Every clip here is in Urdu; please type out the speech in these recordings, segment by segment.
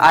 I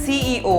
CEO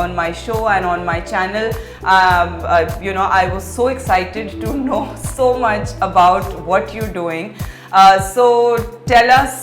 on my show and on my channel. I was so excited to know so much about what you're doing. So tell us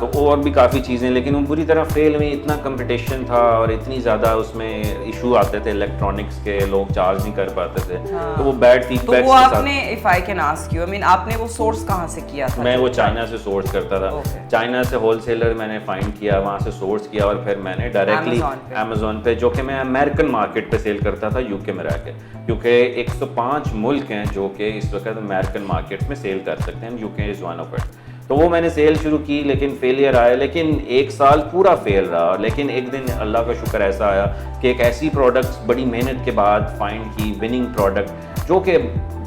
تو اور بھی کافی چیزیں, لیکن وہ بری طرح فیل ہوئی. اتنا کمپٹیشن تھا اور اتنی زیادہ اس میں ایشو آتے تھے الیکٹرانکس کے, لوگ چارج نہیں کر پاتے تھے, تو وہ بیڈ فیڈ بیک. تو وہ آپ نے, if I can ask you, I mean آپ نے وہ سورس کہاں سے کیا تھا؟ میں وہ چائنا سے سورس کرتا تھا. چائنا سے ہول سیلر میں نے فائنڈ کیا, وہاں سے سورس کیا, اور پھر میں نے ڈائریکٹلی امیزون پہ, جو کہ میں امریکن مارکیٹ پہ سیل کرتا تھا یو کے میں رہ کے, کیونکہ 105 ملک ہیں جو کہ اس وقت امریکن مارکیٹ میں سیل کر سکتے ہیں, یو کے از ون آف اٹ. تو وہ میں نے سیل شروع کی, لیکن فیلئر آیا, لیکن 1 سال پورا فیل رہا. لیکن ایک دن اللہ کا شکر ایسا آیا کہ ایک ایسی پروڈکٹ بڑی محنت کے بعد فائنڈ کی, وننگ پروڈکٹ, جو کہ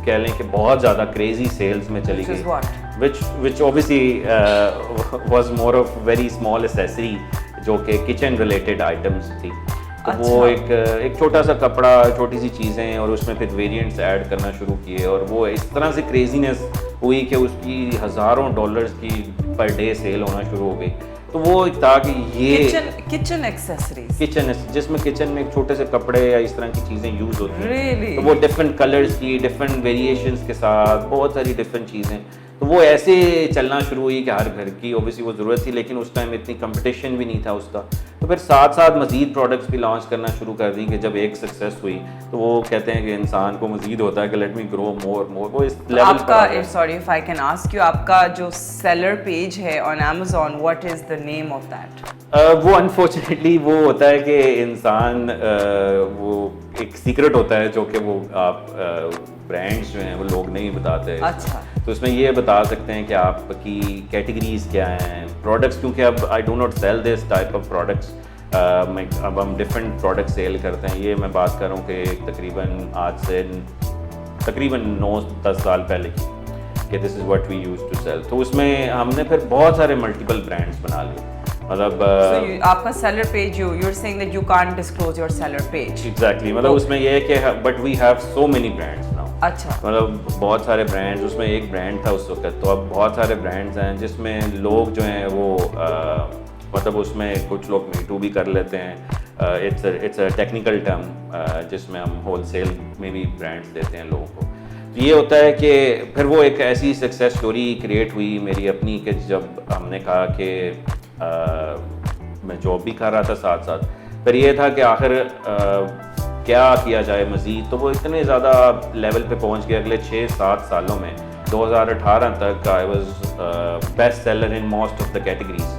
کہہ لیں کہ بہت زیادہ کریزی سیلز میں چلی گئی, which obviously was more of very small accessory, جو کہ کچن ریلیٹڈ آئٹمس تھی. تو وہ ایک چھوٹا سا کپڑا, چھوٹی سی چیزیں, اور اس میں پھر ویریئنٹس ایڈ کرنا شروع کیے, اور وہ اس طرح سے کریزینس ہوئی کہ اس کی ہزاروں ڈالرز کی پر ڈے سیل ہونا شروع ہو گئی. تو وہ ایک تھا کہ یہ کچن ایکسیسریز, کچن جس میں کچن میں چھوٹے سے کپڑے یا اس طرح کی چیزیں یوز ہوتی ہیں, تو وہ ڈفرینٹ کلرز کی, ڈفرینٹ ویریشنس کے ساتھ بہت ساری ڈفرینٹ چیزیں. تو وہ ایسے چلنا شروع ہوئی کہ ہر گھر کی اوبیسلی وہ ضرورت تھی, لیکن اس ٹائم اتنی کمپٹیشن بھی نہیں تھا اس کا. تو پھر ساتھ ساتھ مزید پروڈکٹس بھی لانچ کرنا شروع کر دی, کہ جب ایک سکسیس ہوئی تو وہ کہتے ہیں کہ انسان کو مزید ہوتا ہے کہ لیٹ می گرو مور مور. وہ اس لیول آپ کا, sorry if I can ask you, آپ کا جو سیلر پیج ہے on Amazon, what is the name of that? وہ انفارچونیٹلی وہ ہوتا ہے کہ انسان, وہ ایک سیکرٹ ہوتا ہے جو کہ وہ آپ برانڈس جو ہیں وہ لوگ نہیں بتاتے. اچھا. تو اس میں یہ بتا سکتے ہیں کہ آپ کی کیٹیگریز کیا ہیں, پروڈکٹس, کیونکہ اب I do not sell this type of products. اب ہم ڈفرینٹ پروڈکٹ سیل کرتے ہیں. یہ میں بات کر رہا ہوں کہ تقریباً آج سے تقریباً 9-10 سال پہلے کی, کہ this is what we use to sell. تو اس میں ہم نے پھر بہت سارے ملٹیپل برانڈس بنا لیے. مطلب آپ کا seller page, you are seeing that you can't disclose your seller page. Exactly, مطلب اس میں یہ ہے کہ but we have so many brands now. اچھا. مطلب بہت سارے برانڈس, اس میں ایک برانڈ تھا اس وقت, تو اب بہت سارے برانڈس ہیں جس میں لوگ جو ہیں وہ مطلب اس میں کچھ لوگ می ٹو بھی کر لیتے ہیں. اٹس اے ٹیکنیکل ٹرم جس میں ہم ہول سیل میں بھی برانڈس دیتے ہیں لوگوں کو. یہ ہوتا ہے کہ پھر وہ ایک ایسی سکسیس اسٹوری کریٹ ہوئی میری اپنی, کہ جب ہم نے کہا کہ میں جاب بھی کر رہا تھا ساتھ ساتھ, پھر یہ تھا کہ آخر کیا کیا جائے مزید. تو وہ اتنے زیادہ لیول پہ پہنچ گیا اگلے 6-7 سالوں میں. 2018 تک I was best seller in most of the categories,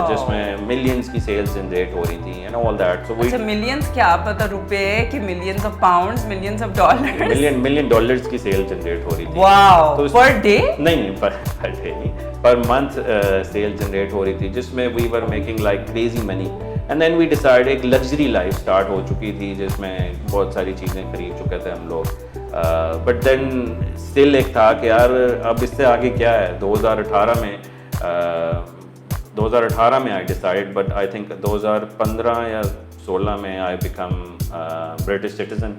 جس میں ملینز کی سیلز جنریٹ ہو رہی تھیں اینڈ آل دیٹ. سو اچھا, ملینز کیا پتہ روپے کہ millions of pounds, millions of dollars, million dollars کی سیل جنریٹ ہو رہی تھی. واو, پر ڈے نہیں, پر ڈے نہیں, پر منتھ سیل جنریٹ ہو رہی تھی, جس میں we were making like crazy money. And then we decide, ایک لگژری لائف اسٹارٹ ہو چکی تھی جس میں بہت ساری چیزیں خرید چکے تھے ہم لوگ. بٹ دین اسٹل ایک تھا کہ یار اب اس سے آگے کیا ہے. 2018 میں آئی ڈیسائڈ, بٹ آئی تھنک 2015 یا 16 میں آئی بیکم برٹش سٹیزن,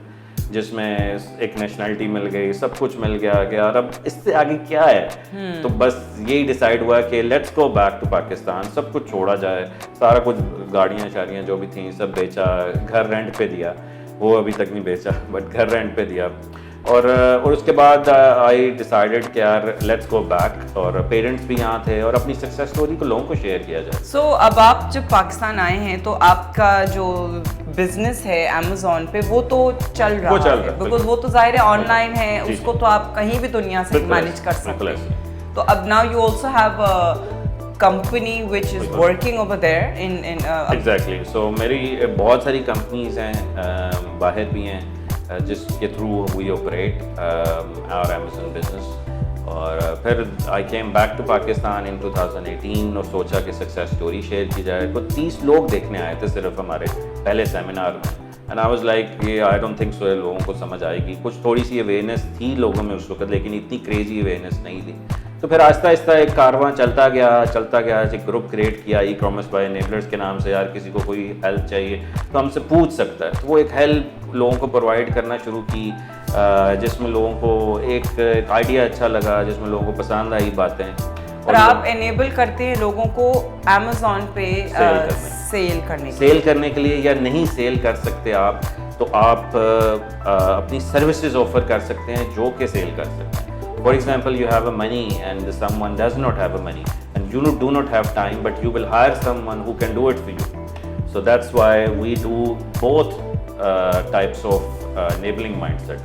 جس میں ایک نیشنلٹی مل گئی, سب کچھ مل گیا کہ یار اب اس سے آگے کیا ہے. تو بس یہی ڈیسائیڈ ہوا کہ let's go back to Pakistan, سب کچھ چھوڑا جائے, سارا کچھ گاڑیاں شاڑیاں جو بھی تھیں سب بیچا, گھر رینٹ پہ دیا, وہ ابھی تک نہیں بیچا بٹ گھر رینٹ پہ دیا. اور اس کے بعد آئی ڈیسائیڈڈ کہ یار لیٹس گو بیک, اور پیرنٹس بھی یہاں تھے, اور اپنی سکسیس اسٹوری کو لوگوں کو شیئر کیا جائے. سو اب آپ جب پاکستان آئے ہیں تو آپ کا جو بزنس ہے امیزون پہ وہ تو چل رہا ہے, بیکاز وہ تو ظاہر ہے آن لائن ہے, اس کو تو آپ کہیں بھی دنیا سے مینیج کر سکتے ہیں. تو اب now you also have company which is working over there in exactly. So میری بہت ساری کمپنیز ہیں, باہر بھی ہیں, جس کے through we operate our Amazon business. اور پھر I came back to Pakistan in 2018 اور سوچا کہ سکسیس اسٹوری شیئر کی جائے. تو 30 لوگ دیکھنے آئے تھے صرف ہمارے پہلے سیمینار میں, اینڈ آئی واز لائک یہ آئی ڈونٹ تھنک سو لوگوں کو سمجھ آئے گی. کچھ تھوڑی سی اویئرنیس تھی لوگوں میں اس وقت, لیکن اتنی کریزی اویئرنیس نہیں تھی. تو پھر آہستہ آہستہ ایک کارواں چلتا گیا. ایک گروپ کریٹ کیا ای کامرس بائی انیبلرز کے نام سے. یار کسی کو کوئی ہیلپ چاہیے تو ہم سے پوچھ سکتا ہے. تو وہ ایک ہیلپ لوگوں کو پرووائڈ کرنا شروع کی, جس میں لوگوں کو ایک آئیڈیا اچھا لگا, جس میں لوگوں کو پسند آئی باتیں. اور آپ انیبل کرتے ہیں لوگوں کو امیزون پہ سیل کرنے کے لیے, یا نہیں سیل کر سکتے آپ تو آپ اپنی سروسز آفر کر سکتے ہیں جو کہ سیل کر سکتے ہیں. For example, you have a money and someone does not have a money and you do not have time, but you will hire someone who can do it for you. So that's why we do both types of enabling mindset.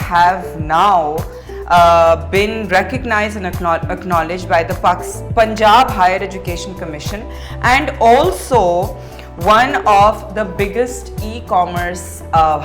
have now been recognized and acknowledged by the Punjab Higher Education Commission and also one of the biggest e-commerce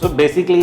So basically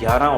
11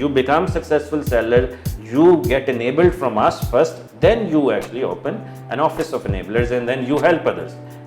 You become successful seller, you get enabled from us first, then you actually open an office of enablers and then you help others.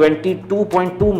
$22.2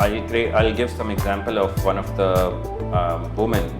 I'll give some example of one of the women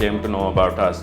came to know about us,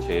6,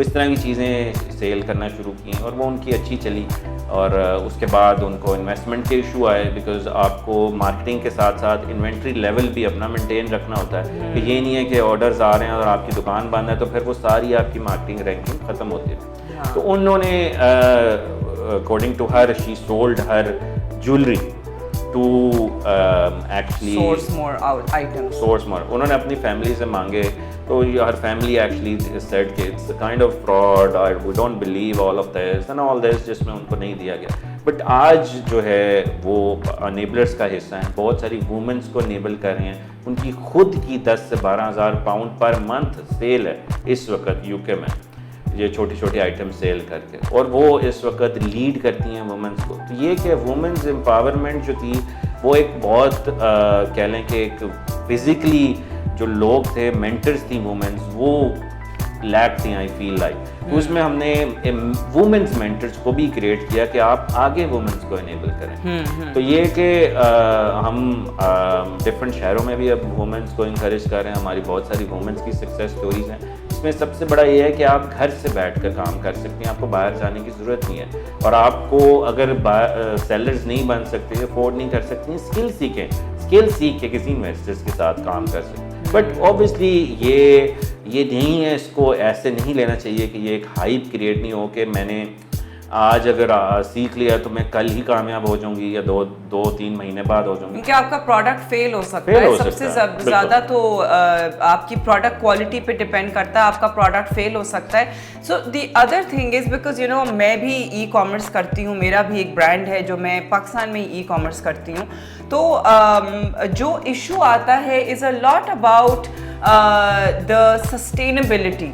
وہ اس طرح کی چیزیں سیل کرنا شروع کی اور وہ ان کی اچھی چلی. اور اس کے بعد ان کو انویسٹمنٹ کے ایشو آئے, بیکاز آپ کو مارکیٹنگ کے ساتھ ساتھ انوینٹری لیول بھی اپنا مینٹین رکھنا ہوتا ہے, کہ یہ نہیں ہے کہ آرڈرز آ رہے ہیں اور آپ کی دکان بند ہے تو پھر وہ ساری آپ کی مارکیٹنگ رینکنگ ختم ہوتی ہے. تو انہوں نے according to her she sold her jewellery to actually source more. انہوں نے اپنی فیملی سے مانگے تو ہر فیملی ایکچولی سیڈ کہ اٹس کائنڈ آف فراڈ اور we don't believe all of this and all this, جس میں ان کو نہیں دیا گیا. بٹ آج جو ہے وہ انیبلرس کا حصہ ہیں, بہت ساری وومنس کو انیبل کر رہے ہیں. ان کی خود کی 10 سے 12,000 پاؤنڈ پر منتھ سیل ہے اس وقت یو کے میں, یہ چھوٹی چھوٹی آئٹم سیل کر کے, اور وہ اس وقت لیڈ کرتی ہیں وومنس کو. تو یہ کہ وومنز امپاورمنٹ جو تھی وہ ایک بہت کہہ لیں کہ ایک فزیکلی جو لوگ تھے مینٹرز تھیں وومنز, وہ لیک تھیں آئی فیل لائک. تو اس میں ہم نے وومنز مینٹرز کو بھی کریٹ کیا کہ آپ آگے وومنز کو انیبل کریں. تو یہ کہ ہم ڈفرینٹ شہروں میں بھی اب وومنز کو انکریج کر رہے ہیں. ہماری بہت ساری وومنز کی سکسیس سٹوریز ہیں. اس میں سب سے بڑا یہ ہے کہ آپ گھر سے بیٹھ کر کام کر سکتے ہیں, آپ کو باہر جانے کی ضرورت نہیں ہے. اور آپ کو اگر سیلرز نہیں بن سکتے, افورڈ نہیں کر سکتے, اسکل سیکھیں, اسکل سیکھ کے کسی انویسٹرز کے ساتھ کام کر سکتے. بٹ اوبیسلی یہ نہیں ہے, اس کو ایسے نہیں لینا چاہیے کہ یہ ایک ہائپ کریٹ نہیں ہو کہ میں نے آج اگر سیکھ لیا تو میں کل ہی کامیاب ہو جاؤں گی یا 2-3 مہینے بعد ہو جاؤں گی. کیونکہ آپ کا پروڈکٹ فیل ہو سکتا ہے. سب سے زیادہ تو آپ کی پروڈکٹ کوالٹی پہ ڈپینڈ کرتا ہے, آپ کا پروڈکٹ فیل ہو سکتا ہے. So the other thing is because میں بھی ای کامرس کرتی ہوں, میرا بھی ایک برانڈ ہے جو میں پاکستان میں ای کامرس کرتی ہوں. تو جو ایشو آتا ہے از اے لاٹ اباؤٹ دا سسٹینیبلٹی,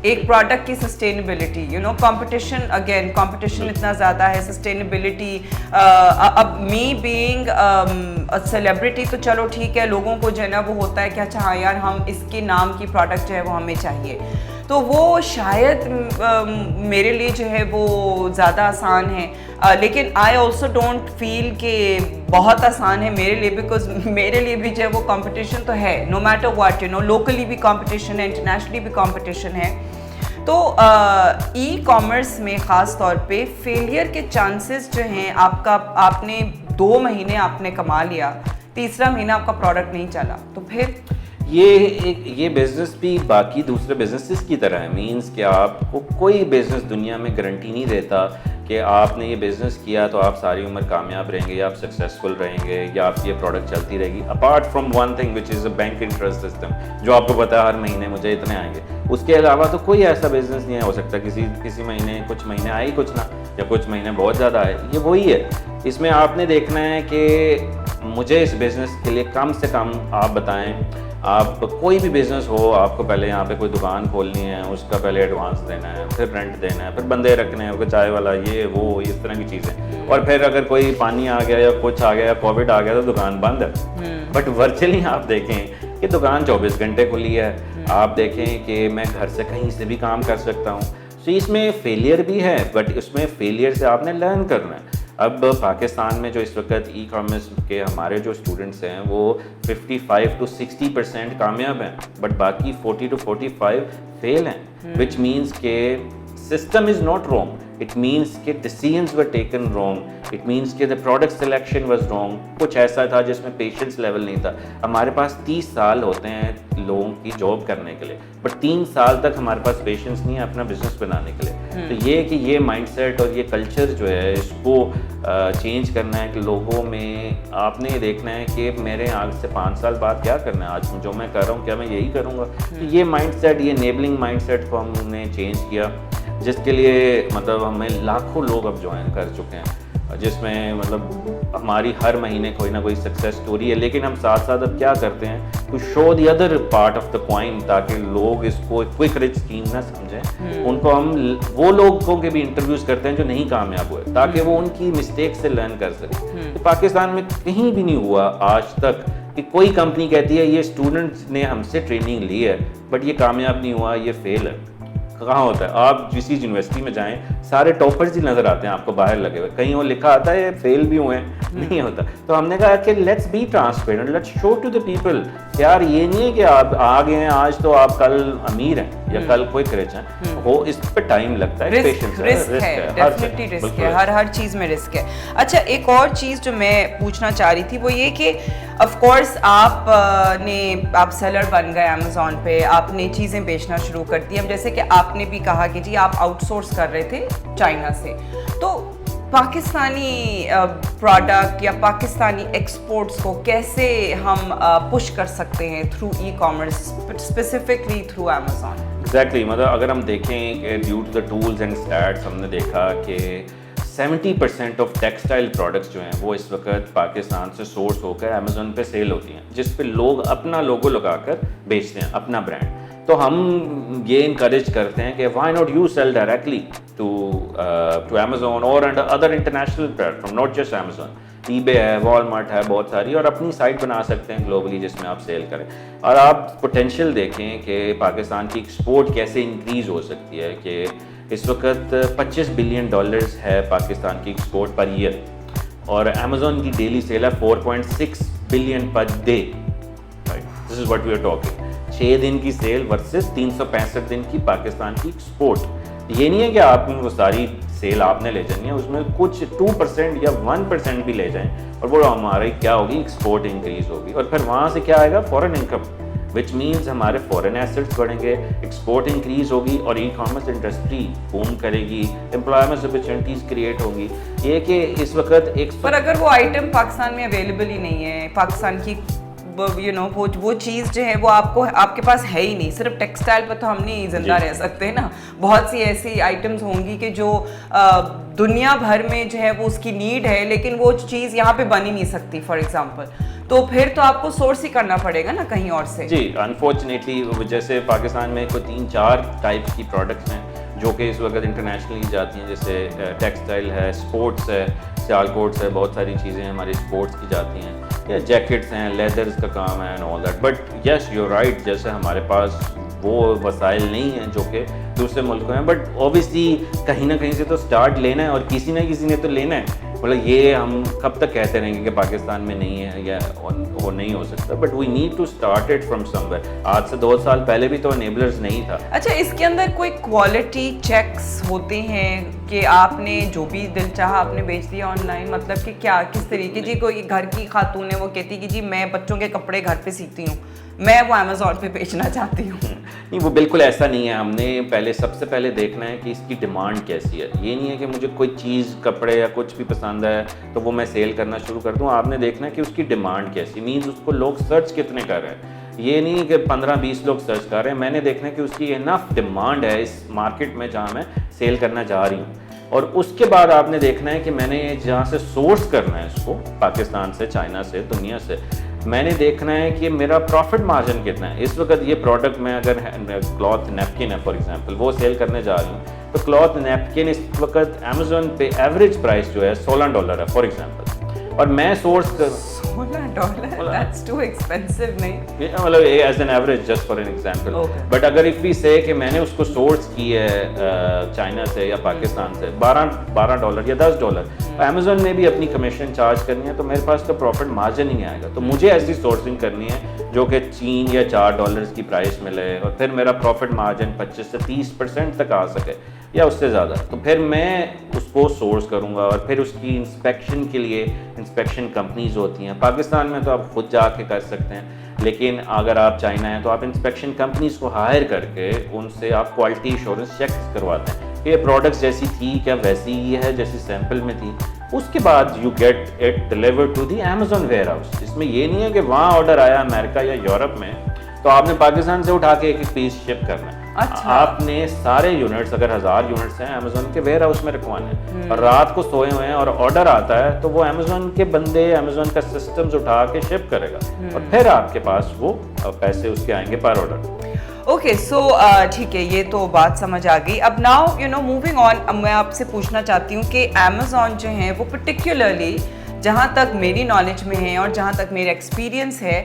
ایک پروڈکٹ کی سسٹینیبلٹی. کمپٹیشن اتنا زیادہ ہے, سسٹینیبلٹی. اب می بینگ سیلیبریٹی تو چلو ٹھیک ہے, لوگوں کو جو ہے نا وہ ہوتا ہے کہ اچھا ہاں یار ہم اس کے نام کی پروڈکٹ جو ہے وہ ہمیں چاہیے. تو وہ شاید میرے لیے جو ہے وہ زیادہ آسان ہے, لیکن آئی آلسو ڈونٹ فیل کہ بہت آسان ہے میرے لیے, بیکاز میرے لیے بھی جو ہے وہ کمپٹیشن تو ہے, نو میٹر واٹ لوکلی بھی کمپٹیشن ہے, انٹرنیشنلی بھی کمپٹیشن ہے. تو ای کامرس میں خاص طور پہ فیلئر کے چانسز جو ہیں, آپ نے 2 مہینے آپ نے کما لیا, تیسرا مہینہ آپ کا پروڈکٹ نہیں چلا, تو پھر یہ بزنس بھی باقی دوسرے بزنسز کی طرح ہے. مینس کہ آپ کو کوئی بزنس دنیا میں گارنٹی نہیں دیتا کہ آپ نے یہ بزنس کیا تو آپ ساری عمر کامیاب رہیں گے یا آپ سکسیزفل رہیں گے یا آپ کی یہ پروڈکٹ چلتی رہے گی. Apart from one thing which is a bank interest system, جو آپ کو پتا ہے ہر مہینے مجھے اتنے آئیں گے. اس کے علاوہ تو کوئی ایسا بزنس نہیں ہو سکتا کسی مہینے کچھ مہینے آئے کچھ نہ, یا کچھ مہینے بہت زیادہ آئے. یہ وہی ہے. اس میں آپ نے دیکھنا ہے کہ مجھے اس بزنس کے لیے کم سے کم آپ بتائیں, آپ کوئی بھی بزنس ہو, آپ کو پہلے یہاں پہ کوئی دکان کھولنی ہے, اس کا پہلے ایڈوانس دینا ہے, پھر رینٹ دینا ہے, پھر بندے رکھنے ہیں, چائے والا, یہ وہ اس طرح کی چیزیں. اور پھر اگر کوئی پانی آ گیا یا کچھ آ گیا یا کووڈ آ گیا تو دکان بند ہے. بٹ ورچولی آپ دیکھیں کہ دکان 24 گھنٹے کھلی ہے. آپ دیکھیں کہ میں گھر سے کہیں سے بھی کام کر سکتا ہوں. سو اس میں فیلئر بھی ہے, بٹ اس میں فیلئر سے آپ نے لرن کرنا ہے. اب پاکستان میں جو اس وقت ای کامرس کے ہمارے جو اسٹوڈنٹس ہیں وہ 55 to 60% کامیاب ہیں, بٹ باقی 40 to 45 فیل ہیں. وچ مینس کہ system is not wrong, it means کہ decisions were taken wrong, it means کہ the product selection was wrong. کچھ ایسا تھا جس میں پیشنس لیول نہیں تھا. ہمارے پاس 30 سال ہوتے ہیں لوگوں کی جاب کرنے کے لیے, بٹ 3 سال تک ہمارے پاس پیشنس نہیں ہے اپنا بزنس بنانے کے لیے. تو یہ کہ یہ مائنڈ سیٹ اور یہ کلچر جو ہے اس کو چینج کرنا ہے کہ لوگوں میں آپ نے یہ دیکھنا ہے کہ میرے آج سے 5 سال بعد کیا کرنا ہے, آج جو میں کر رہا ہوں کیا میں یہی کروں گا. تو یہ مائنڈ سیٹ, یہ انیبلنگ مائنڈ سیٹ کو ہم نے چینج کیا, جس کے لیے مطلب ہمیں لاکھوں لوگ اب جوائن کر چکے ہیں, جس میں مطلب ہماری ہر مہینے کوئی نہ کوئی سکسیس سٹوری ہے. لیکن ہم ساتھ ساتھ اب کیا کرتے ہیں to show the other part of the coin, تاکہ لوگ اس کو کوئک رچ اسکیم نہ سمجھیں. ان کو ہم وہ لوگوں کے بھی انٹرویوز کرتے ہیں جو نہیں کامیاب ہوئے, تاکہ وہ ان کی مسٹیک سے لرن کر سکیں. تو پاکستان میں کہیں بھی نہیں ہوا آج تک کہ کوئی کمپنی کہتی ہے یہ اسٹوڈنٹس نے ہم سے ٹریننگ لی ہے بٹ یہ کامیاب نہیں ہوا, یہ فیل ہے. کہاں ہوتا ہے؟ آپ جس یونیورسٹی میں جائیں سارے ٹاپرز ہی نظر آتے ہیں آپ کو باہر لگے ہوئے, کہیں وہ لکھا آتا ہے فیل بھی ہوئے ہیں, نہیں ہوتا. تو ہم نے کہا کہ let's be transparent, let's show to the people, یار یہ نہیں ہے کہ آپ آ گئے ہیں آج تو آپ کل امیر ہیں, یا کل کوئک ریچ ہیں وہ اس پہ ٹائم لگتا ہے, پیشنس ہے, رسک ہے, ڈیفینیٹلی رسک ہے, ہر چیز میں رسک ہے. اچھا ایک اور چیز جو میں پوچھنا چاہ رہی تھی وہ یہ کہ آف کورس آپ سیلر بن گئے امیزون پہ, آپ نے چیزیں بیچنا شروع کر دی. اب جیسے کہ آپ نے بھی کہا کہ جی آپ آؤٹ سورس کر رہے تھے چائنا سے, تو پاکستانی پروڈکٹ یا پاکستانی ایکسپورٹس کو کیسے ہم پش کر سکتے ہیں through e commerce, specifically through Amazon? Exactly, مطلب اگر ہم دیکھیں کہ due to the tools and stats ہم نے دیکھا کہ 70% آف ٹیکسٹائل پروڈکٹس جو ہیں وہ اس وقت پاکستان سے سورس ہو کر امیزون پہ سیل ہوتی ہیں, جس پہ لوگ اپنا لوگو لگا کر بیچتے ہیں, اپنا برانڈ. تو ہم یہ انکریج کرتے ہیں کہ why not you sell directly to Amazon اور other international platform, not just Amazon, eBay ہے, والمارٹ ہے, بہت ساری, اور اپنی سائٹ بنا سکتے ہیں گلوبلی جس میں آپ سیل کریں. اور آپ پوٹینشیل دیکھیں کہ پاکستان کی ایکسپورٹ کیسے انکریز ہو سکتی ہے, کہ اس وقت $25 بلین ہے پاکستان کی ایکسپورٹ پر ایئر, اور امیزون کی ڈیلی سیل ہے 4.6 billion per day. This is what we are talking. 6 دن کی سیل ورسز 365 دن کی پاکستان کی ایکسپورٹ. یہ نہیں ہے کہ آپ وہ ساری سیل آپ نے لے جانی ہے, اس میں کچھ 2% یا 1% بھی لے جائیں اور وہ ہماری کیا ہوگی, ایکسپورٹ انکریز ہوگی, اور پھر وہاں سے کیا آئے گا, فورن انکم, وچ مینس ہمارے فورن ایسٹس بڑھیں گے, ایکسپورٹ انکریز ہوگی, اور ای کامرس انڈسٹری بوم کرے گی, امپلائمنٹ اپرچونیٹیز کریٹ ہوگی. یہ کہ اس وقت پر اگر وہ آئٹم پاکستان میں اویلیبل ہی نہیں ہے, پاکستان کی وہ چیز جو ہے وہ آپ کے پاس ہے ہی نہیں, صرف ٹیکسٹائل پہ تو ہم نہیں زندہ رہ سکتے نا, بہت سی ایسی آئٹمس ہوں گی کہ جو دنیا بھر میں جو ہے وہ اس کی نیڈ ہے, لیکن وہ چیز یہاں پہ بن ہی نہیں سکتی فار ایگزامپل, تو پھر تو آپ کو سورس ہی کرنا پڑے گا نا کہیں اور سے. جی انفارچونیٹلی جیسے پاکستان میں کوئی 3-4 ٹائپس کی پروڈکٹس ہیں جو کہ اس وقت انٹرنیشنلی جاتی ہیں, جیسے ٹیکسٹائل ہے, اسپورٹس ہے, سیال کوٹس ہے, بہت ساری چیزیں ہماری اسپورٹس کی جاتی ہیں, یا جیکٹس ہیں, لیدرز کا کام ہے and all that. But yes you right, جیسے ہمارے پاس وہ وسائل نہیں ہیں جو کہ دوسرے ملکوں ہیں, بٹ اوبیسلی کہیں نہ کہیں سے تو اسٹارٹ لینا ہے, اور کسی نہ کسی نے تو لینا ہے. مطلب یہ ہم کب تک کہتے رہیں گے کہ پاکستان میں نہیں ہے یا وہ نہیں ہو سکتا, but we need to start it from somewhere. آج سے 2 سال پہلے بھی تو انیبلرز نہیں تھا. اچھا اس کے اندر کوئی کوالٹی چیکس ہوتے ہیں کہ آپ نے جو بھی دل چاہا آپ نے بیچ دیا آن لائن, مطلب کہ کیا کس طریقے, جی کوئی گھر کی خاتون ہے وہ کہتی کہ جی میں بچوں کے کپڑے گھر پہ سیتی ہوں, میں وہ امیزون پہ بیچنا چاہتی ہوں. نہیں, وہ بالکل ایسا نہیں ہے. ہم نے سب سے پہلے دیکھنا ہے کہ اس کی ڈیمانڈ کیسی ہے. یہ نہیں ہے کہ مجھے کوئی چیز, کپڑے یا کچھ بھی پسند ہے تو وہ میں سیل کرنا شروع کر دوں. آپ نے دیکھنا ہے کہ اس کی ڈیمانڈ کیسی, مینز اس کو لوگ سرچ کتنے کر رہے ہیں. یہ نہیں کہ 15-20 لوگ سرچ کر رہے ہیں. میں نے دیکھنا ہے کہ اس کی انف ڈیمانڈ ہے اس مارکیٹ میں جہاں میں سیل کرنا چاہ رہی ہوں. اور اس کے بعد آپ نے دیکھنا ہے کہ میں نے جہاں سے سورس کرنا ہے اس کو, پاکستان سے, چائنا سے, دنیا سے, میں نے دیکھنا ہے کہ میرا پروفٹ مارجن کتنا ہے. اس وقت یہ پروڈکٹ میں اگر کلاتھ نیپکن ہے فار ایگزامپل, وہ سیل کرنے جا رہی ہوں, تو کلاتھ نیپکن اس وقت امیزون پہ ایوریج پرائس جو ہے $16 ہے فار ایگزامپل, اور میں سورس $16, that's too expensive نہیں, مطلب as an average just for an example. But اگر اف وی سے کہ میں نے اس کو سورس کی ہے چائنا سے یا پاکستان سے $12 یا $10, امیزون نے بھی اپنی کمیشن چارج کرنی ہے, تو میرے پاس تو پروفٹ مارجن ہی آئے گا. تو مجھے ایسی سورسنگ کرنی ہے جو کہ $3 یا $4 کی پرائس ملے, اور پھر میرا پروفٹ مارجن 25 سے 30% تک آ سکے یا اس سے زیادہ. تو پھر میں اس کو سورس کروں گا, اور پھر اس کی انسپیکشن کے لیے انسپیکشن کمپنیز ہوتی ہیں. پاکستان میں تو آپ خود جا کے کر سکتے ہیں, لیکن اگر آپ چائنا ہیں تو آپ انسپیکشن کمپنیز کو ہائر کر کے ان سے آپ کوالٹی ایشورنس چیکس کرواتے ہیں کہ یہ پروڈکٹس جیسی تھی کیا ویسی ہی ہے جیسی سیمپل میں تھی. اس کے بعد you get it delivered to the Amazon warehouse. اس میں یہ نہیں ہے کہ وہاں آرڈر آیا امریکہ یا یورپ میں تو آپ نے پاکستان سے اٹھا کے ایک پیس شپ کرنا ہے. آپ نے سارے یونٹس, اگر 1000 یونٹس ہیں, امیزون کے ویئر ہاؤس میں رکھوانے ہیں, اور رات کو سوئے ہوئے ہیں اور آرڈر آتا ہے تو وہ امیزون کے بندے, امیزون کا سسٹمز اٹھا کے شپ کرے گا, اور پھر آپ کے پاس وہ پیسے اس کے آئیں گے پر آرڈر. اوکے سو ٹھیک ہے, یہ تو بات سمجھ آ گئی. اب ناؤ موونگ آن, میں آپ سے پوچھنا چاہتی ہوں کہ امیزون جو ہے وہ پرٹیکولرلی جہاں تک میری نالج میں ہے اور جہاں تک میرا ایکسپیرینس ہے,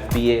FBA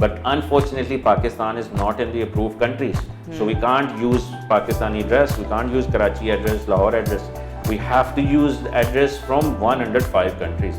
But unfortunately, Pakistan is not in the approved countries. So we can't use Pakistani address, we can't use Karachi address, Lahore address. We have to use the address from 105 countries.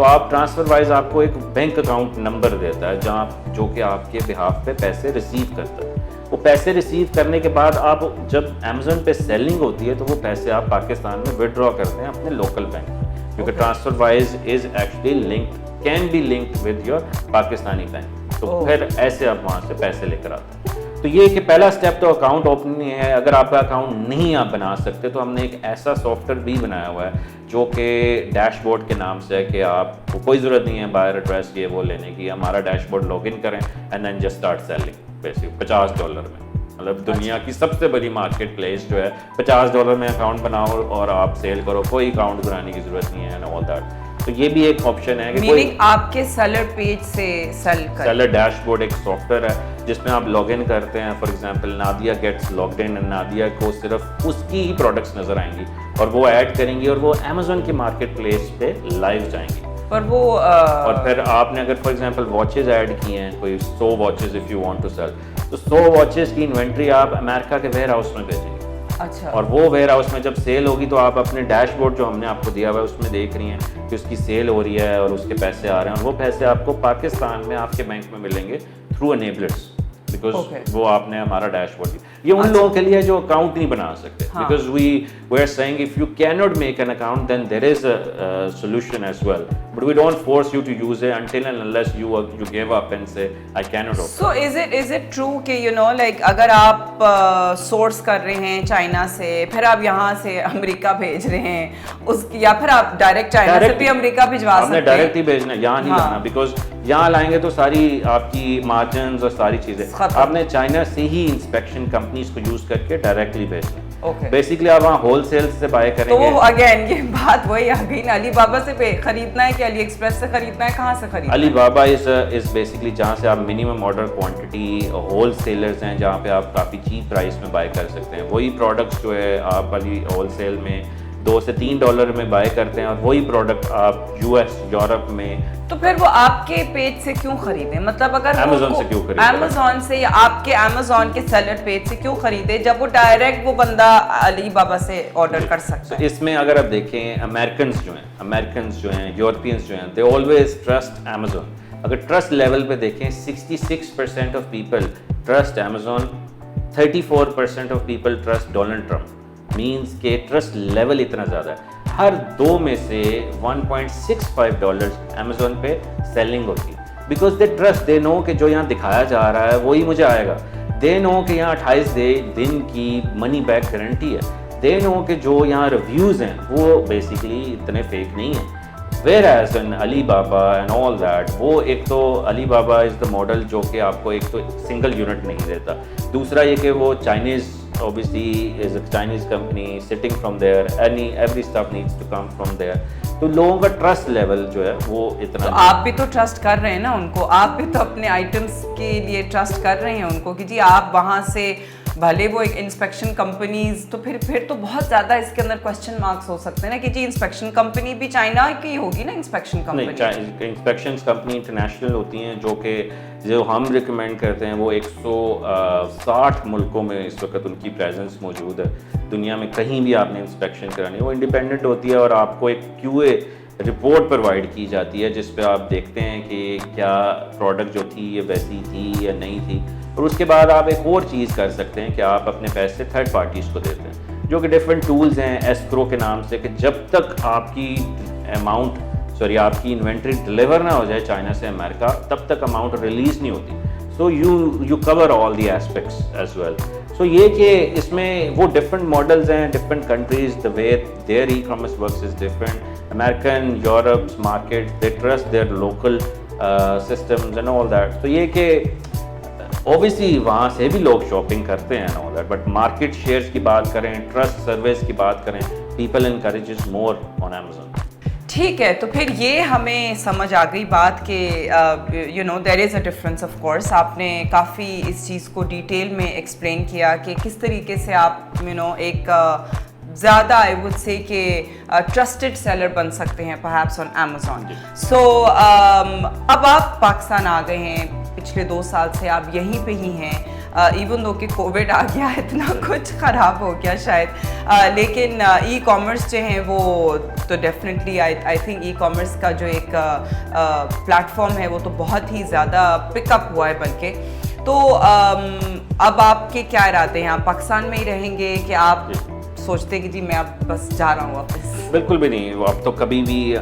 تو آپ ٹرانسفر وائز آپ کو ایک بینک اکاؤنٹ نمبر دیتا ہے جہاں جو کہ آپ کے بہاف پہ پیسے ریسیو کرتا ہے. وہ پیسے ریسیو کرنے کے بعد آپ جب امیزون پہ سیلنگ ہوتی ہے تو وہ پیسے آپ پاکستان میں وڈرا کرتے ہیں اپنے لوکل بینک میں, کیونکہ TransferWise is actually linked, can be linked with your Pakistani bank. تو پھر ایسے آپ وہاں سے پیسے لے کر آتے ہیں. تو یہ کہ پہلا اسٹیپ تو اکاؤنٹ اوپننگ ہے. اگر آپ کا اکاؤنٹ نہیں آپ بنا سکتے تو ہم نے ایک ایسا سافٹ ویئر بھی بنایا ہوا ہے جو کہ ڈیش بورڈ کے نام سے ہے, کہ آپ کو کوئی ضرورت نہیں ہے بائر ایڈریس یہ وہ لینے کی. ہمارا ڈیش بورڈ لاگ ان کریں and then just start selling basic $50 میں. مطلب دنیا کی سب سے بڑی مارکیٹ پلیس جو ہے, $50 میں اکاؤنٹ بناؤ اور آپ سیل کرو, کوئی اکاؤنٹ بنانے کی ضرورت نہیں ہے اینڈ آل دیٹ. تو یہ بھی ایک آپشن ہے کہ میننگ آپ کے سیلر پیج سے سیل کریں. سیلر ڈیش بورڈ ایک سافٹ ویئر ہے جس میں آپ لاگ ان کرتے ہیں. For example Nadia gets logged in, Nadia کو صرف اس کی ہی پروڈکٹس نظر آئیں گی اور وہ ایڈ کریں گی اور وہ امیزون کی مارکیٹ پلیس پہ لائیو جائیں گی. پر وہ اور پھر آپ نے اگر فار ایگزامپل واچز ایڈ کی ہیں, کوئی 100 watches if you want to sell, تو 100 واچز کی انوینٹری آپ امریکہ کے ویئر ہاؤس میں بھیجیں گے. اچھا. اور وہ ویئر ہاؤس میں جب سیل ہوگی تو آپ اپنے ڈیش بورڈ جو ہم نے آپ کو دیا ہوا ہے اس میں دیکھ رہی ہیں کہ اس کی سیل ہو رہی ہے اور اس کے پیسے آ رہے ہیں, اور وہ پیسے آپ کو پاکستان میں آپ کے بینک میں ملیں گے تھرو انیبلرس, بیکاز وہ آپ نے ہمارا ڈیش بورڈ دیا. یہ ان لوگوں کے لیے جو اکاؤنٹ نہیں بنا سکتے, because we are seeing if you can not make an account then there is a solution as well, but we don't force you to use it until and unless you give up and say I can not. So is it true کہ یو نو لائک اگر آپ سورس کر رہے ہیں چائنا سے, پھر آپ یہاں سے امریکہ بھیج رہے ہیں اس یا پھر آپ ڈائریکٹ چائنا سے بھی امریکہ بھجوا سکتے ہیں؟ ڈائریکٹ ہی بھیجنا, یہاں نہیں لانا, بیکاز یہاں لائیں گے تو ساری آپ کی مارجنز اور ساری چیزیں آپ نے چائنا سے ہی انسپیکشن کمپنیز کو یوز کر کے ڈائریکٹلی بھیجنا. بیسکلی آپ وہاں ہول سیل سے بائی کریں گے. تو اگین یہ بات وہی آ گئی نا, علی بابا سے خریدنا ہے کہ علی ایکسپریس سے خریدنا ہے, کہاں سے خریدنا ہے؟ علی بابا از بیسکلی جہاں سے آپ minimum order quantity, whole sellers ہیں جہاں پہ آپ کافی چیپ پرائس میں بائی کر سکتے ہیں. وہی پروڈکٹس جو ہے آپ علی ہول سیل میں $2 سے $3 میں بائی کرتے ہیں, اور وہی پروڈکٹ آپ US یورپ میں. تو پھر وہ آپ کے پیج سے کیوں خریدیں؟ مطلب اگر Amazon سے کیوں خریدیں؟ Amazon سے یا آپ کے Amazon کے سیلر پیج سے کیوں خریدیں جب وہ ڈائریکٹ وہ بندہ علی بابا سے آرڈر کر سکتا ہے؟ اس میں اگر آپ دیکھیں امریکنز جو ہیں یورپینز جو ہیں, دے آلویز ٹرسٹ Amazon. اگر ٹرسٹ لیول پہ دیکھیں 66% of people trust Amazon, 34% of people trust Donald Trump. Means کہ ٹرسٹ لیول اتنا زیادہ ہے. ہر 2 میں سے $1.65 Amazon پہ سیلنگ ہوتی ہے, بیکاز دے ٹرسٹ, دے نو کہ جو یہاں دکھایا جا رہا ہے وہی مجھے آئے گا. دے نو کہ یہاں 28 دن کی منی بیک گارنٹی ہے. دے نو کہ جو یہاں ریویوز ہیں وہ بیسیکلی اتنے فیک نہیں ہیں. ویئر ایز ان علی بابا اینڈ آل دیٹ, وہ ایک تو علی بابا از دا ماڈل جو کہ آپ کو ایک تو سنگل یونٹ نہیں دیتا, دوسرا یہ کہ وہ Chinese obviously is a Chinese company sitting from there, every stuff needs to come from there. تو لوگوں کا ٹرسٹ لیول جو ہے وہ اتنا. تو آپ بھی تو ٹرسٹ کر رہے ہیں نا ان کو, آپ بھی تو اپنے آئٹمس کے لیے ٹرسٹ کر رہے ہیں ان کو کہ جی آپ وہاں سے بھلے وہ ایک انسپیکشن کمپنیز, تو پھر تو بہت زیادہ اس کے اندر کوسچن مارکس ہو سکتے ہیں نا کہ جی انسپیکشن کمپنی بھی چائنا کی ہوگی نا. Inspection company inspections company international ہوتی ہیں جو ہم ریکمینڈ کرتے ہیں. وہ 160 ملکوں میں اس وقت ان کی پریزنس موجود ہے. دنیا میں کہیں بھی آپ نے انسپیکشن کرانی ہے, وہ انڈیپینڈنٹ ہوتی ہے اور آپ کو ایک QA رپورٹ پرووائڈ کی جاتی ہے جس پہ آپ دیکھتے ہیں کہ کیا پروڈکٹ جو تھی یہ ویسی تھی یا نہیں تھی. اور اس کے بعد آپ ایک اور چیز کر سکتے ہیں کہ آپ اپنے پیسے تھرڈ پارٹیز کو دیتے ہیں, جو کہ ڈفرینٹ ٹولز ہیں ایسکرو کے نام سے, کہ جب تک آپ کی آپ کی انوینٹری ڈلیور نہ ہو جائے چائنا سے امریکہ, تب تک اماؤنٹ ریلیز نہیں ہوتی. So you cover all the aspects as well. سو یہ کہ اس میں وہ ڈفرینٹ ماڈلز ہیں, different countries, the way their e commerce works is different. American, Europe's market, they trust their local systems and all that. تو یہ کہ اوبیسلی وہاں سے بھی لوگ شاپنگ کرتے ہیں all that, but market shares کی بات کریں, ٹرسٹ سروس کی بات کریں, پیپل انکریجز مور آن Amazon. ٹھیک ہے, تو پھر یہ ہمیں سمجھ آ گئی بات کہ you know there is a difference. Of course آپ نے کافی اس چیز کو ڈیٹیل میں ایکسپلین کیا کہ کس طریقے سے آپ یو نو ایک زیادہ آئی وڈ سے کہ ٹرسٹڈ سیلر بن سکتے ہیں پرہیپس آن Amazon. سو اب آپ پاکستان آ گئے ہیں, پچھلے 2 سال سے آپ یہیں پہ ہی ہیں. ایون دو کہ کووڈ آ گیا اتنا کچھ خراب ہو گیا شاید, لیکن ای کامرس جو ہیں وہ تو definitely I think e commerce کا جو ایک پلیٹ فارم ہے وہ تو بہت ہی زیادہ پک اپ ہوا ہے. بلکہ تو اب آپ کے کیا ارادے ہیں, آپ پاکستان میں ہی رہیں گے کہ آپ سوچتے کہ جی میں اب بس جا رہا ہوں واپس؟ بالکل بھی نہیں, اب تو کبھی بھی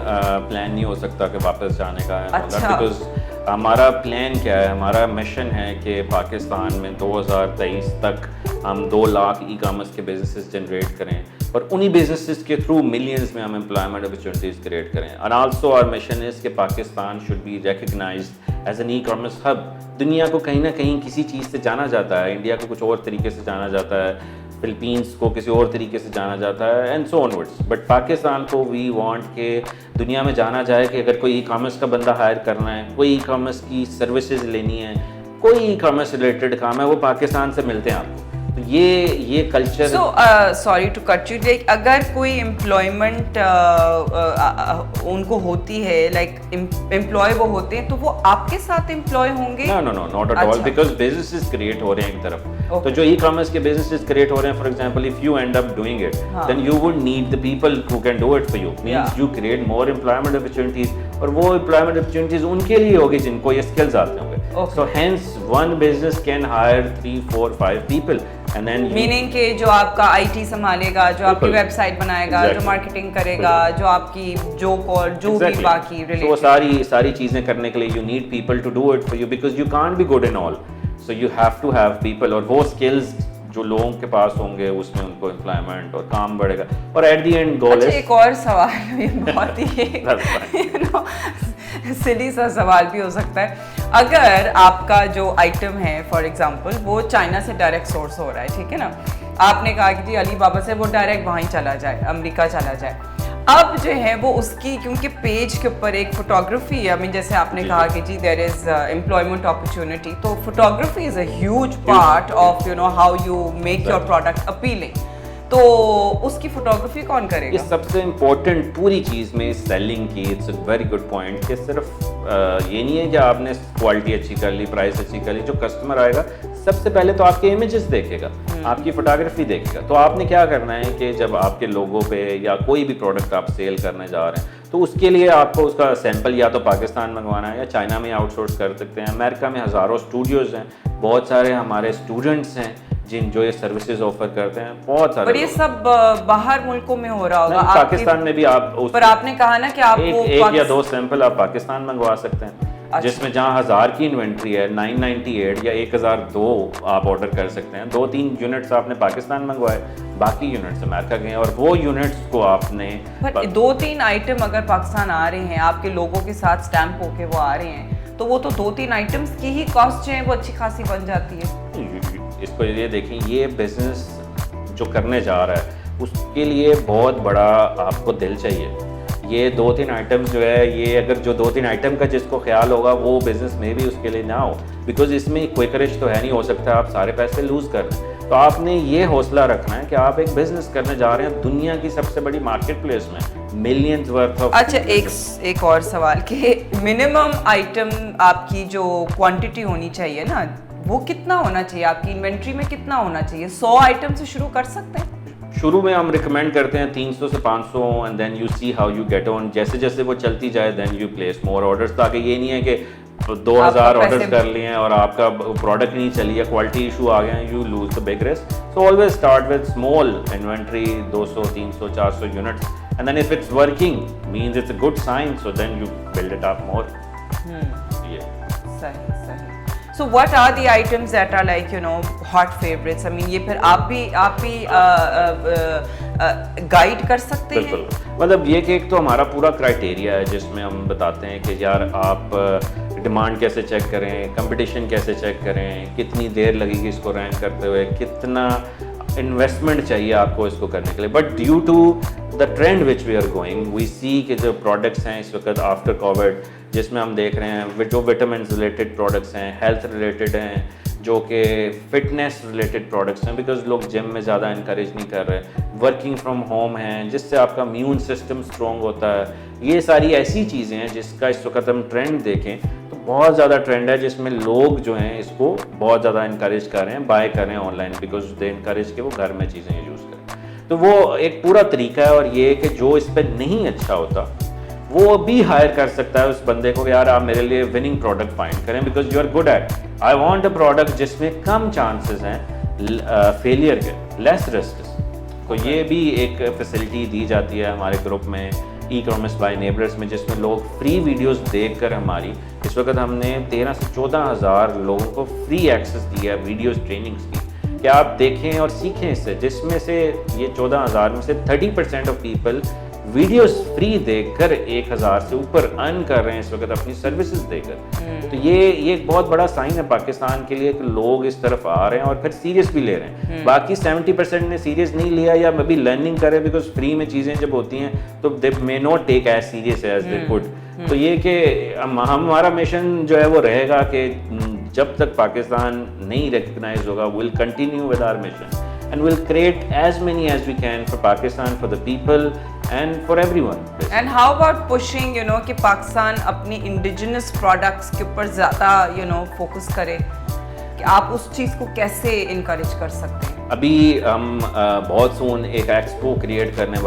پلان نہیں ہو سکتا کہ واپس جانے کا ہے. بیکاز ہمارا پلان کیا ہے, ہمارا مشن ہے کہ پاکستان میں 2023 تک ہم 2 لاکھ ای کامرس کے بزنسز جنریٹ کریں اور انہی بزنسز کے تھرو ملینز میں ہم امپلائمنٹ اپرچونیٹیز کریٹ کریں. And also our mission is کہ Pakistan should be recognised as an e commerce hub. دنیا کو کہیں نہ کہیں کسی چیز سے جانا جاتا ہے, انڈیا کو کچھ اور طریقے سے جانا جاتا ہے, فلپینس کو کسی اور طریقے سے جانا جاتا ہے, and so onwards. But Pakistan کو وی وانٹ کہ دنیا میں جانا جائے کہ اگر کوئی ای کامرس کا بندہ ہائر کرنا ہے, کوئی ای کامرس کی سروسز لینی ہے, کوئی ای کامرس ریلیٹڈ کام ہے, وہ پاکستان سے ملتے ہیں آپ کو. تو یہ culture. So sorry to cut you, like اگر کوئی امپلائمنٹ ان کو ہوتی ہے, لائک امپلائی وہ ہوتے ہیں, تو وہ آپ کے ساتھ امپلائی ہوں گے؟ No not at all, because businesses create ہو رہے ہیں ایک طرف. تو جو ای کامرس کے بزنسز کریٹ ہو رہے ہیں, for example if you end up doing it, then you would need the people who can do it for you. Means you create more employment opportunities, اور وہ امپلائمنٹ اپرچونیٹیز ان کے لیے ہوگی جن کو یہ اسکلز آتے ہوں گے. So hence one business can hire 3, 4, 5 people. Meaning کہ جو آپ کا آئی ٹی سنبھالے گا, جو آپ کی ویب سائٹ بنائے گا, جو مارکیٹنگ کرے گا, جو آپ کی جو بھی باقی وہ ساری چیزیں کرنے کے لیے you need people to do it for you, because you can't be good in all. So you have to have people, اور وہ اسکلز جو لوگوں کے پاس ہوں گے اس میں ان کو امپلائمنٹ اور کام بڑھے گا. اور ایٹ دی اینڈ گول ہے. ایک اور سوال, بہت ہی سلی سا سوال بھی ہو سکتا ہے, اگر آپ کا جو آئٹم ہے فار ایگزامپل وہ چائنا سے ڈائریکٹ سورس ہو رہا ہے, ٹھیک ہے نا, آپ نے کہا کہ جی علی بابا سے وہ ڈائریکٹ وہیں چلا جائے, امریکہ چلا جائے, اب جو ہے وہ اس کی کیونکہ پیج کے اوپر ایک فوٹوگرافی ہے, جیسے آپ نے کہا کہ جی دیر از امپلائمنٹ اپرچونیٹی, تو photography is a huge part of you know how you make your product appealing, تو اس کی فوٹوگرافی کون کرے گا؟ یہ سب سے امپورٹنٹ پوری چیز میں سیلنگ کی, it's a very good point, کہ صرف یہ نہیں ہے کہ آپ نے کوالٹی اچھی کر لی, پرائس اچھی کر لی, جو کسٹمر آئے گا سب سے پہلے تو آپ کے امیجز دیکھے گا, آپ کی فوٹوگرافی دیکھے گا. تو آپ نے کیا کرنا ہے کہ جب آپ کے لوگو پہ یا کوئی بھی پروڈکٹ آپ سیل کرنے جا رہے ہیں, تو اس کے لیے آپ کو اس کا سیمپل یا تو پاکستان منگوانا ہے یا چائنا میں آؤٹ سورس کر سکتے ہیں. امریکہ میں ہزاروں اسٹوڈیوز ہیں, بہت سارے ہمارے اسٹوڈنٹس ہیں جو یہ سروسز آفر کرتے ہیں, بہت سارے. پر یہ سب باہر ملکوں میں ہو رہا ہوگا, پاکستان میں بھی آپ, پر آپ نے کہا نا کہ آپ کو ایک یا 2 سیمپل آپ پاکستان منگوا سکتے ہیں, جس میں جہاں 1000 کی انوینٹری ہے 998 یا 1002 آپ آرڈر کر سکتے ہیں. 2-3 یونٹس آپ نے پاکستان منگوائے, باقی یونٹس امریکہ گئے, اور وہ یونٹس کو آپ نے 2-3 آئٹم اگر پاکستان آ رہے ہیں آپ کے لوگوں کے ساتھ اسٹیمپ ہو کے وہ آ رہے ہیں, تو وہ تو 2-3 آئٹمس کی ہی کاسٹ جو ہے وہ اچھی خاصی بن جاتی ہے. اس کو یہ دیکھیں, یہ بزنس جو کرنے جا رہا ہے اس کے لیے بہت بڑا آپ کو دل چاہیے. یہ 2-3 آئٹمس جو ہے, یہ اگر جو 2-3 آئٹم کا جس کو خیال ہوگا وہ بزنس میں بھی اس کے لیے نہ ہو, بیکاز اس میں کوئک رش تو ہے نہیں, ہو سکتا ہے آپ سارے پیسے لوز کر دیں. تو آپ نے یہ حوصلہ رکھنا ہے کہ آپ ایک بزنس کرنے جا رہے ہیں دنیا کی سب سے بڑی مارکیٹ پلیس میں, ملینز ورتھ آف. اچھا ایک اور سوال کہ منیمم آئٹم آپ کی جو کوانٹٹی ہونی چاہیے نا, وہ کتنا ہونا چاہیے, آپ کی انوینٹری میں کتنا ہونا چاہیے؟ 100 آئٹم سے شروع کر سکتے ہیں؟ شروع میں ہم ریکمینڈ کرتے ہیں 300 سے 500, and then you see how you get on. جیسے جیسے وہ چلتی جائے then you place more orders, تاکہ یہ نہیں ہے کہ 2000 آرڈرس کر لیے ہیں اور آپ کا پروڈکٹ نہیں چلی ہے, کوالٹی ایشو آ گئے ہیں, you lose the big risk. So always start with small inventory, 200, 300, 400 units, and then if it's working means it's a good sign, so then you build it up more. صحیح. So what are the items that are like you know hot favorites? I mean یہ پھر آپ بھی گائیڈ کر سکتے ہیں. بالکل, مطلب یہ کہ ایک تو ہمارا پورا کرائٹیریا ہے جس میں ہم بتاتے ہیں کہ یار آپ ڈیمانڈ کیسے چیک کریں, کمپٹیشن کیسے چیک کریں, کتنی دیر لگے گی اس کو رینک کرتے ہوئے, کتنا انویسٹمنٹ چاہیے آپ کو اس کو کرنے کے لیے. But due to the trend which we are going, we see کہ جو پروڈکٹس ہیں اس وقت آفٹر کووڈ, جس میں ہم دیکھ رہے ہیں جو وٹامنس ریلیٹڈ پروڈکٹس ہیں, ہیلتھ ریلیٹڈ ہیں, جو کہ فٹنس ریلیٹڈ پروڈکٹس ہیں, بیکاز لوگ جم میں زیادہ انکریج نہیں کر رہے, ورکنگ فرام ہوم ہیں جس سے آپ کا امیون سسٹم اسٹرانگ ہوتا ہے. یہ ساری ایسی چیزیں ہیں جس کا اس وقت ہم ٹرینڈ دیکھیں تو بہت زیادہ ٹرینڈ ہے جس میں لوگ جو ہیں اس کو بہت زیادہ انکریج کر رہے ہیں، بائی کر رہے ہیں on line, because they encourage کہ وہ گھر میں چیزیں یوز کریں. تو وہ ایک پورا طریقہ ہے، اور یہ کہ جو اس پہ نہیں اچھا ہوتا وہ بھی ہائر کر سکتا ہے اس بندے کو کہ یار آپ میرے لیے وننگ پروڈکٹ فائنڈ کریں، because you are good at. I want a product جس میں کم چانسز ہیں فیلئر کے، لیس رسکس. تو یہ بھی ایک فیسلٹی دی جاتی ہے ہمارے گروپ میں ای کامرس بائی نیبرس میں، جس میں لوگ فری ویڈیوز دیکھ کر ہماری اس وقت ہم نے 13 سے 14 ہزار لوگوں کو فری ایکسیس دیا ہے ویڈیوز ٹریننگس کی کہ آپ دیکھیں اور سیکھیں اس سے، جس میں سے یہ 14 ہزار میں سے 30% آف پیپل ویڈیوز فری دیکھ کر 1000 سے اوپر ارن کر رہے ہیں اس وقت اپنی سروسز دے کر. تو یہ ایک بہت بڑا سائن ہے پاکستان کے لیے کہ لوگ اس طرف آ رہے ہیں اور پھر سیریس بھی لے رہے ہیں. باقی 70% نے سیریس نہیں لیا یا ابھی لرننگ کرے، بیکاز فری میں چیزیں جب ہوتی ہیں تو they may not take as serious as they could. تو یہ کہ ہمارا مشن جو ہے وہ رہے گا کہ جب تک پاکستان نہیں ریکگنائز ہوگا we'll continue with our mission and we'll create as many as we can for Pakistan, for the people and for everyone. And how about pushing کہ پاکستان اپنی انڈیجنس پروڈکٹس کے اوپر زیادہ فوکس کرے، کہ آپ اس چیز کو کیسے انکریج کر سکتے ہیں؟ ابھی ہم بہت سون ایک ایکسپو کریٹ کرنے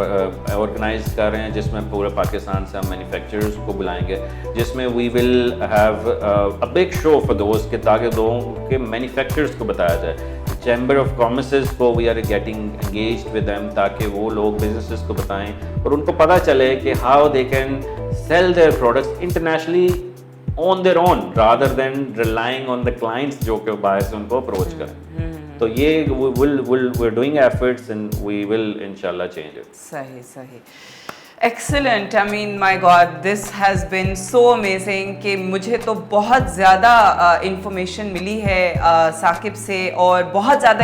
آرگنائز کر رہے ہیں جس میں پورے پاکستان سے ہم مینوفیکچررز کو بلائیں گے، جس میں we will have a big show for those کہ تاکہ لوگوں کے مینوفیکچررز کو بتایا جائے. چیمبر آف کامرسز کو we are getting engaged with them تاکہ وہ لوگ بزنسز کو بتائیں اور ان کو پتہ چلے کہ how they can sell their products internationally on their own rather than relying on the clients جو کہ باہر سے ان کو اپروچ کریں. تو یہ we're doing efforts and we will inshallah change it. صحیح. Excellent. I mean, my God, this has been so amazing کہ مجھے تو بہت زیادہ انفارمیشن ملی ہے ثاقب سے، اور بہت زیادہ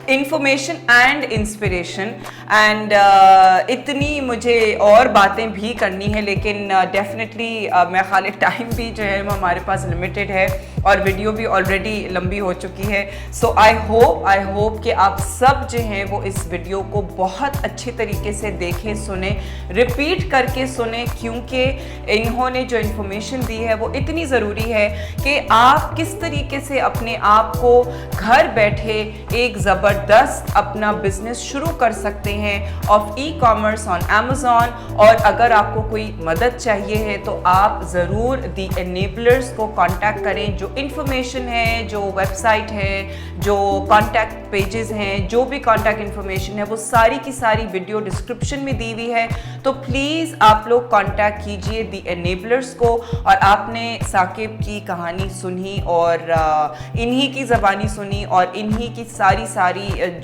انفارمیشن اینڈ انسپریشن، اینڈ اتنی مجھے اور باتیں بھی کرنی ہے، لیکن ڈیفینیٹلی میں خالی ٹائم بھی جو ہے ہمارے پاس لمیٹیڈ ہے اور ویڈیو بھی آلریڈی لمبی ہو چکی ہے. سو آئی ہوپ کہ آپ سب جو ہیں وہ اس ویڈیو کو بہت اچھے طریقے سے دیکھیں، سنیں، ریپیٹ کر کے سنیں، کیونکہ انہوں نے جو انفارمیشن دی ہے وہ اتنی ضروری ہے کہ آپ کس طریقے سے اپنے آپ کو گھر بیٹھے ایک زبردست اپنا بزنس شروع کر سکتے ہیں of e commerce on Amazon. اور اگر آپ کو کوئی مدد چاہیے ہے تو آپ ضرور دی انیبلرز کو کانٹیکٹ کریں. جو انفارمیشن ہے، جو ویب سائٹ ہے، جو کانٹیکٹ پیجز ہیں، جو بھی کانٹیکٹ انفارمیشن ہے، وہ ساری کی ساری ویڈیو ڈسکرپشن میں دی ہوئی ہے. تو پلیز آپ لوگ کانٹیکٹ کیجئے دی انیبلرز کو. اور آپ نے ثاقب کی کہانی سنی اور انہی کی زبانی سنی اور انہی کی ساری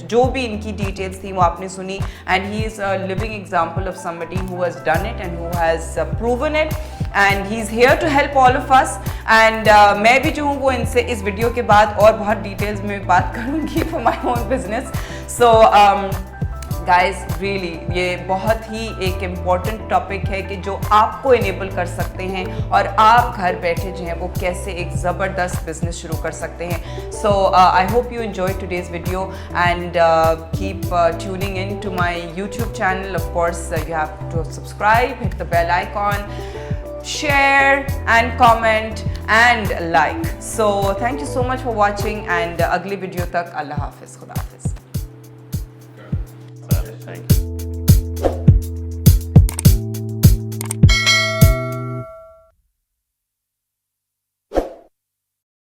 جو بھی ان کی ڈیٹیلز تھیں وہ آپ نے سنی. And he is a living example of somebody who has done it and who has proven it, and he is here to help all of us. And میں بھی جو ہوں وہ ان سے اس ویڈیو کے بعد اور بہت ڈیٹیلز میں بات کروں گی for my own business. So guys, really یہ بہت ہی ایک امپورٹنٹ ٹاپک ہے کہ جو آپ کو انیبل کر سکتے ہیں اور آپ گھر بیٹھے جو ہیں وہ کیسے ایک زبردست بزنس شروع کر سکتے ہیں. So I hope you enjoyed today's video and keep tuning in to my YouTube channel. Of course, you have to subscribe, hit the bell icon, share and comment and like. So thank you so much for watching and اگلی ویڈیو تک اللہ حافظ. خدا حافظ. Thank you.